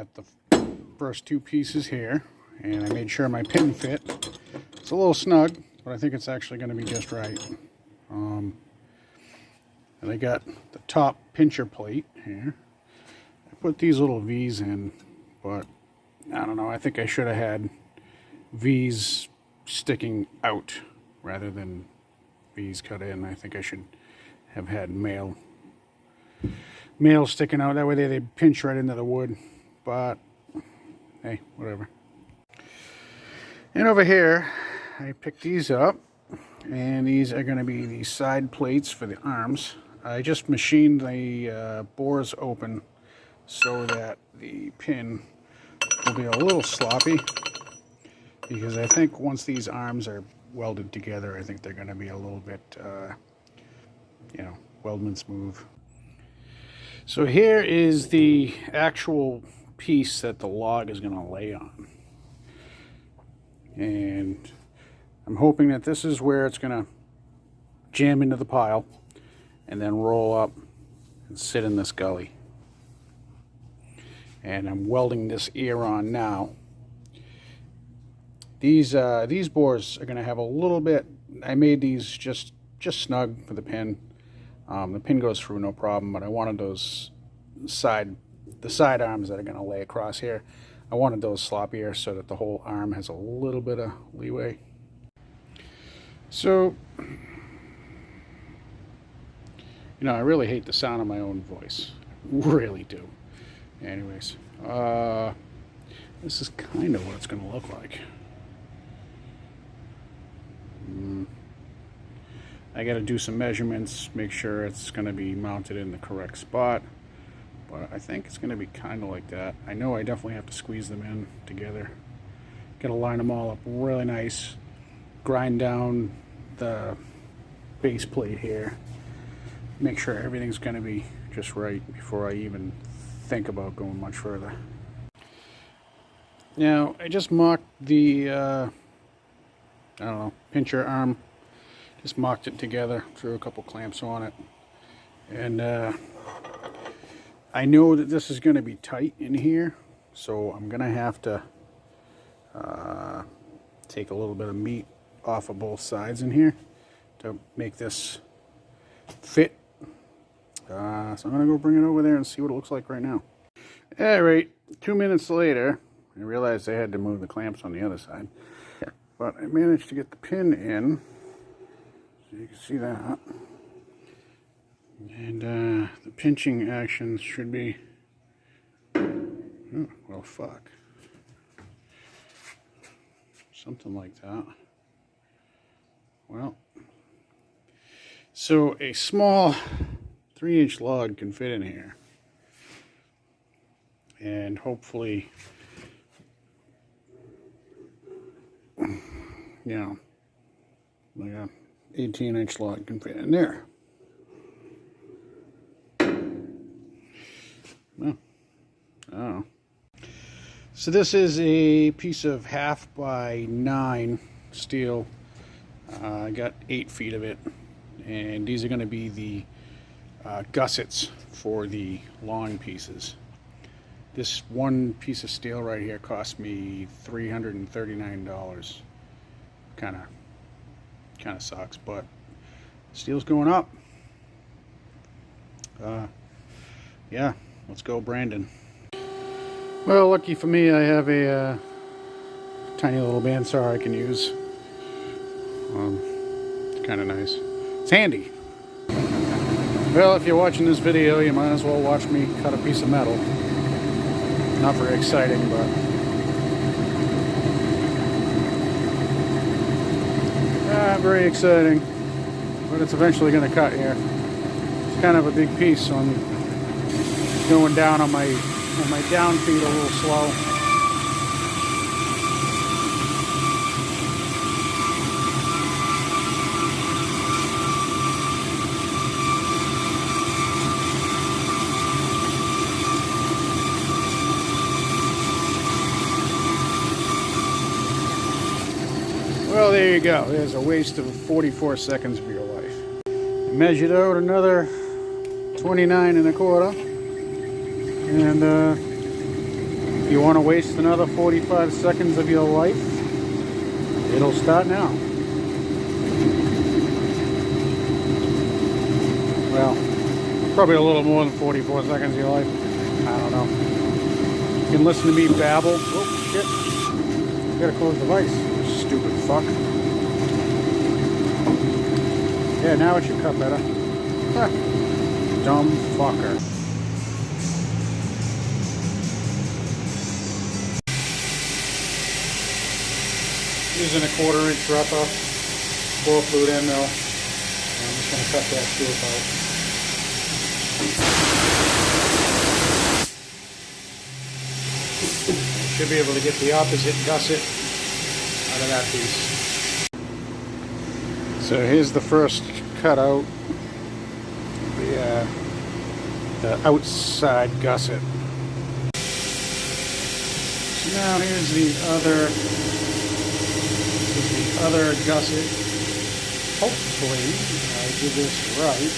got the first two pieces here, and I made sure my pin fit. It's a little snug, but I think it's actually going to be just right. And I got the top pincher plate here. I put these little V's in, but I don't know, I think I should have had V's sticking out rather than V's cut in. I think I should have had male sticking out. That way they pinch right into the wood. But hey, whatever. And over here, I picked these up, and these are going to be the side plates for the arms. I just machined the bores open so that the pin will be a little sloppy, because I think once these arms are welded together, I think they're going to be a little bit, you know, weldman smooth. So here is the actual piece that the log is going to lay on. And I'm hoping that this is where it's going to jam into the pile and then roll up and sit in this gully. And I'm welding this ear on now. These bores are going to have a little bit, I made these just snug for the pin. The pin goes through no problem, but I wanted those the side arms that are going to lay across here, I wanted those sloppier so that the whole arm has a little bit of leeway. So, you know, I really hate the sound of my own voice. I really do. Anyways, this is kind of what it's going to look like. I got to do some measurements, make sure it's going to be mounted in the correct spot, but I think it's going to be kind of like that. I know I definitely have to squeeze them in together. Got to line them all up really nice, grind down the base plate here, make sure everything's going to be just right before I even think about going much further. Now, I just mocked the, I don't know, pincher arm. Just mocked it together, threw a couple clamps on it. And I know that this is going to be tight in here, so I'm going to have to take a little bit of meat off of both sides in here to make this fit. So I'm going to go bring it over there and see what it looks like right now. Alright, 2 minutes later, I realized I had to move the clamps on the other side. But I managed to get the pin in. So you can see that. And the pinching actions should be... Oh, well, fuck. Something like that. Well, so a small 3-inch log can fit in here. And hopefully, you know, like a 18-inch log can fit in there. Well, I don't know. So this is a piece of 1/2 by 9 steel. I got 8 feet of it, and these are going to be the gussets for the long pieces. This one piece of steel right here cost me $339. Kind of sucks, but steel's going up. Yeah, let's go, Brandon. Well, lucky for me, I have a tiny little bandsaw I can use. It's kind of nice. It's handy. Well, if you're watching this video, you might as well watch me cut a piece of metal. Not very exciting, but not very exciting. But it's eventually going to cut here. It's kind of a big piece, so I'm going down on my down feet a little slow. Well, there you go. There's a waste of 44 seconds of your life. I measured out another 29 1/4, and You want to waste another 45 seconds of your life? It'll start now. Well, probably a little more than 44 seconds of your life. I don't know. You can listen to me babble. Oh, shit. I gotta close the device. Stupid fuck. Yeah, now it should cut better. Huh. Dumb fucker. Using a 1/4 inch rubber, 4 flute end mill. I'm just going to cut that tube out. Should be able to get the opposite gusset out of that piece. So here's the first cutout, the outside gusset. So now here's the other gusset. Hopefully I did this right.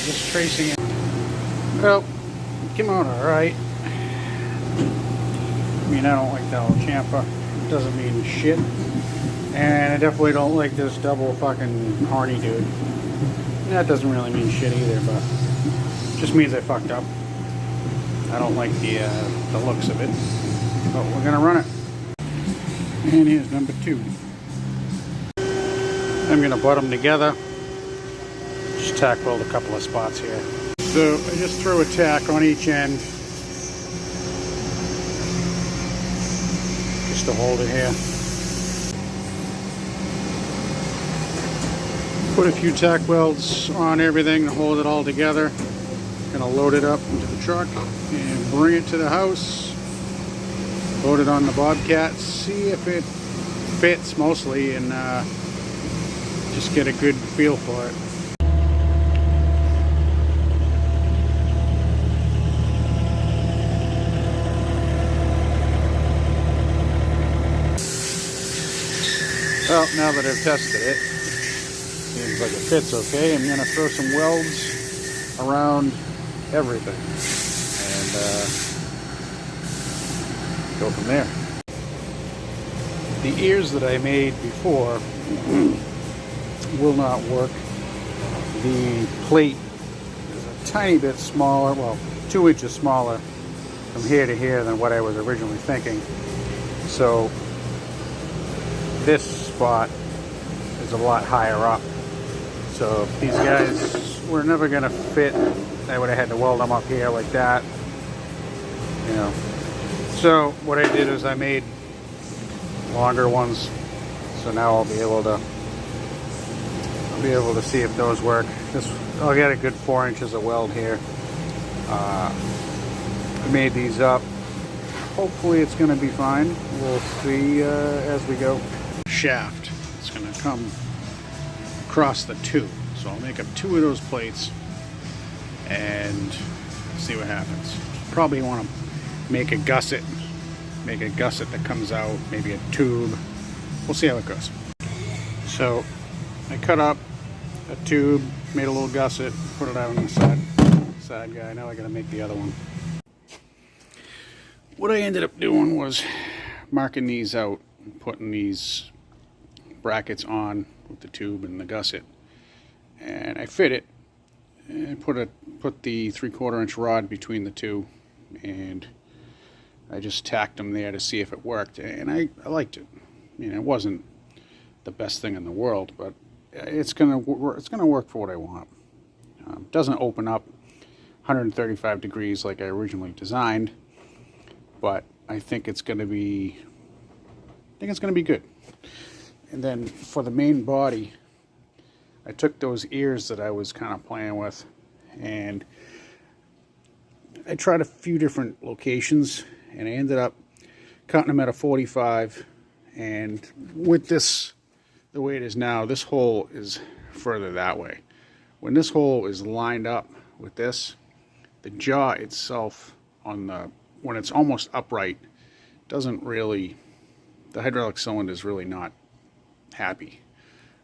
Just tracing it. Well, it came out alright. I mean, I don't like that old chamfer. It doesn't mean shit. And I definitely don't like this double fucking horny dude. That doesn't really mean shit either, but it just means I fucked up. I don't like the looks of it. But we're gonna run it. And here's number 2. I'm gonna butt them together. Just tack weld a couple of spots here. So I just throw a tack on each end, just to hold it here. Put a few tack welds on everything to hold it all together. Gonna load it up into the truck and bring it to the house. Load it on the Bobcat, see if it fits mostly, and just get a good feel for it. Well, now that I've tested it, seems like it fits okay. I'm going to throw some welds around everything and go from there. The ears that I made before will not work. The plate is a tiny bit smaller, well, 2 inches smaller from here to here than what I was originally thinking. So this spot is a lot higher up. So if these guys were never going to fit, I would have had to weld them up here like that. You know. So what I did is I made longer ones. So now I'll be able to see if those work. I'll get a good 4 inches of weld here. I made these up. Hopefully it's going to be fine. We'll see as we go. Shaft. It's going to come across the 2. So I'll make up 2 of those plates and see what happens. Probably want to make a gusset. Make a gusset that comes out, maybe a tube. We'll see how it goes. So I cut up a tube, made a little gusset, put it out on the side guy. Now I gotta make the other one. What I ended up doing was marking these out and putting these brackets on with the tube and the gusset. And I fit it and put the 3/4 inch rod between the two, and I just tacked them there to see if it worked, and I liked it. I mean, it wasn't the best thing in the world, but it's gonna work for what I want. It doesn't open up 135 degrees like I originally designed, but I think it's gonna be good. And then for the main body, I took those ears that I was kind of playing with, and I tried a few different locations, and I ended up cutting them at a 45. And with this, the way it is now, this hole is further that way. When this hole is lined up with this, the jaw itself when it's almost upright, doesn't really, the hydraulic cylinder is really not happy.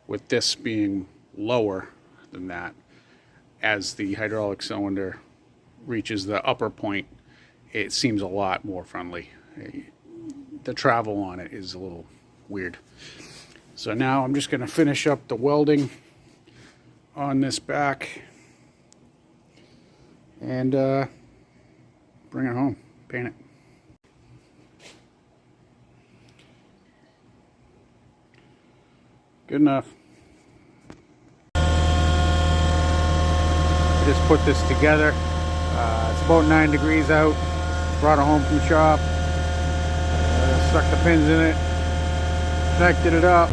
With this being lower than that, as the hydraulic cylinder reaches the upper point, it seems a lot more friendly. the travel on it is a little weird. So now I'm just going to finish up the welding on this back and bring it home, paint it. Good enough. I just put this together. It's about 9 degrees out. Brought it home from the shop. Stuck the pins in it. Connected it up.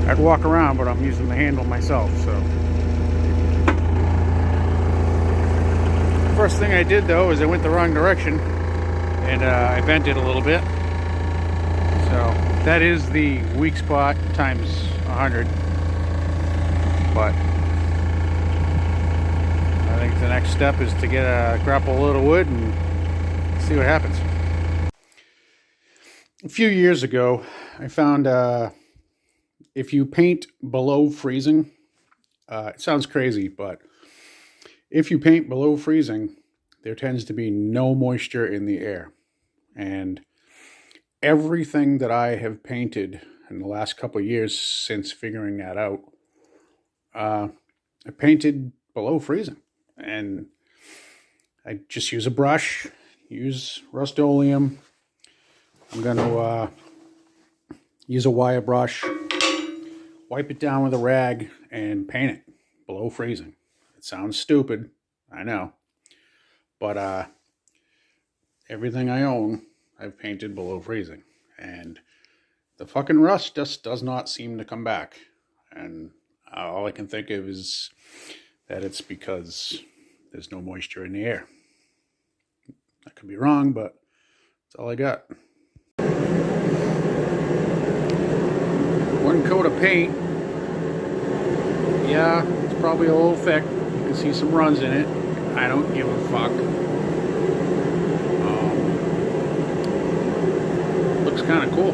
I'd walk around, but I'm using the handle myself, so. First thing I did though is I went the wrong direction and I bent it a little bit. So that is the weak spot times 100. But I think the next step is to get a grapple load of wood and see what happens. A few years ago, I found if you paint below freezing, it sounds crazy, but if you paint below freezing, there tends to be no moisture in the air. And everything that I have painted in the last couple of years since figuring that out, I painted below freezing. And I just use a brush, use Rust-Oleum. I'm going to use a wire brush, wipe it down with a rag, and paint it below freezing. It sounds stupid, I know. But everything I own, I've painted below freezing. And the fucking rust just does not seem to come back. And all I can think of is that it's because there's no moisture in the air. I could be wrong, but that's all I got. One coat of paint. Yeah, it's probably a little thick. You can see some runs in it. I don't give a fuck. Looks kind of cool.